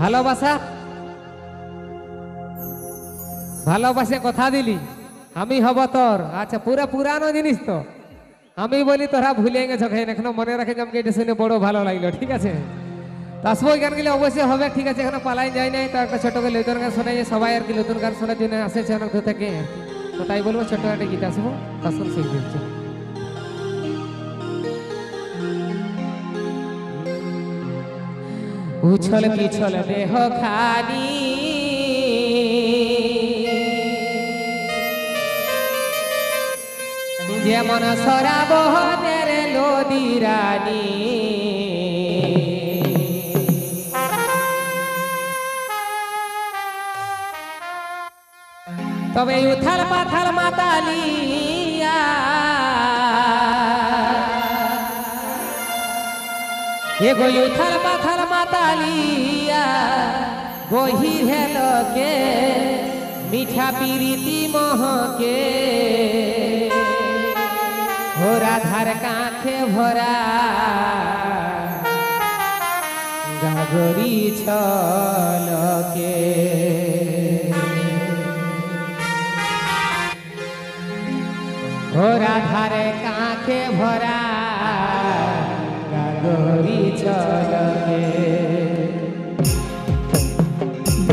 ভালোবাসা ভালোবাসে কথা দিলি আমি হব তোর। আচ্ছা পুরা পুরানো জিনিস তো আমি বলি তোরা ভুলে গেছো খাই এখনো মনে রাখে যে আমাকে এটা শুনে বড় ভালো লাগলো। ঠিক আছে তো আসবো ওই গানগুলি অবশ্যই হবে। ঠিক আছে এখনো পালাই যায় নাই তো একটা ছোট করে নতুন গান শোনাই সবাই আর কি নতুন গান শোনার জন্য আসেছে অনেক দূর থেকে। তো তাই বলবো ছোট একটা গীত আসবো তখন শিখ দিচ্ছি। উছল পিছল দেহ খানি যেমন সরাবহনের নদী রানী তবে উথাল পাথাল মাতালিয়া এগো উথাল পাথাল মাতালিয়া গহির হেলকে মিঠা পিরিতি মহকে हो राधार काखे भरा गागरी छलके हो राधार काखे भरा गागरी छलके।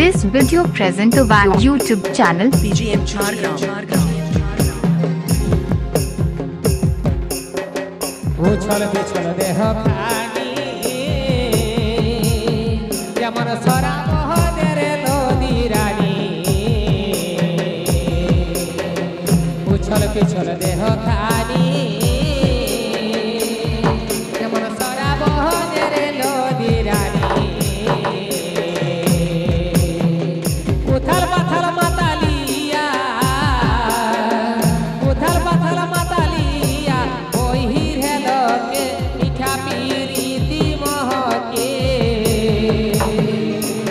This video present to our YouTube channel BGM Jhargram. उछल पिछल देह खानी যেমন সরাবহনের নদী রানী উছল পিছল দেহ খানি যেমন সরাবহনের নদী রানী উথাল পাথাল মাতালিয়া উথাল পাথাল মাতালিয়া বহির হেলকে মিঠা পিরিতি মহকে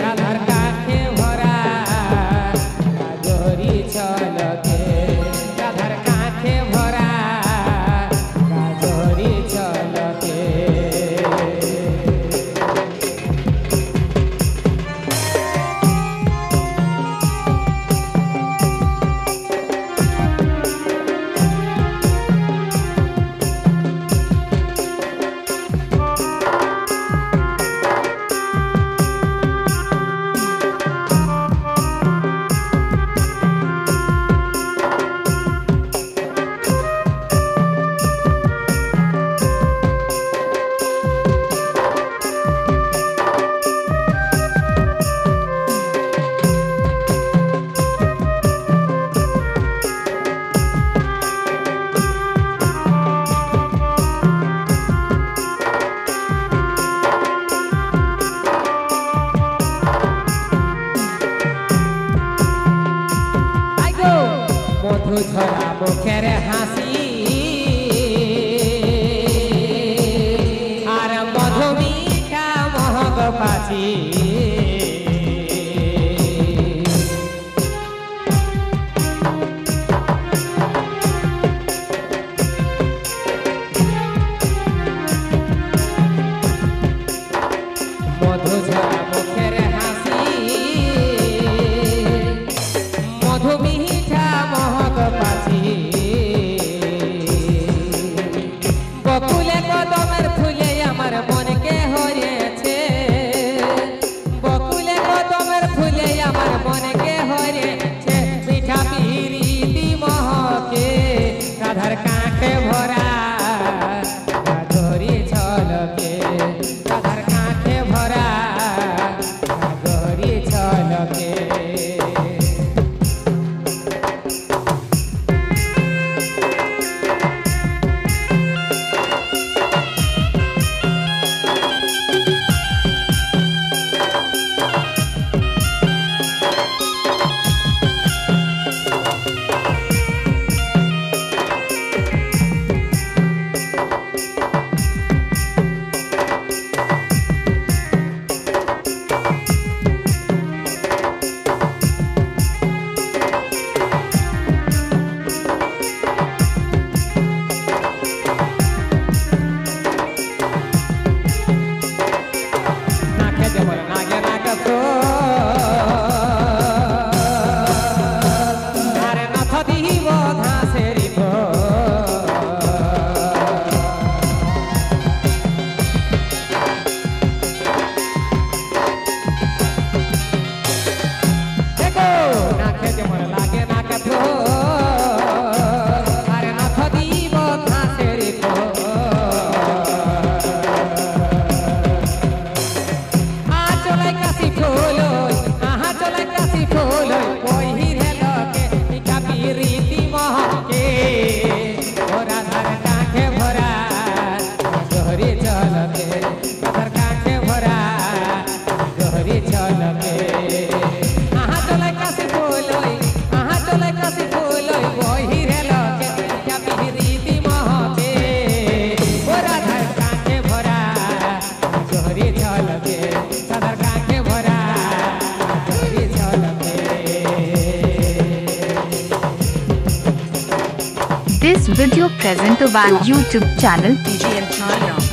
রাধার কাছে ভরা গাগরি ছলকে রাধার কাছে ভরা গাগরি ছলকে। মধু ঝরা মুখের হাসি আর মধু মিঠা মহক পাছি মধু ঝরা মুখের হাসি মধু মিঠা মহক পাছি বকুলে কদমের ফুলে আমার মনকে হয়েছে চলবে আহা চলে কাশি ফুলই আহা চলে কাশি ফুলই বহিরে লকে চাপি রীতি মহকে ওরা ধার কাকে ভরা জহরি চলবে সাদার কাকে ভরা জহরি চলবে This video presented by YouTube channel DJ Antonio.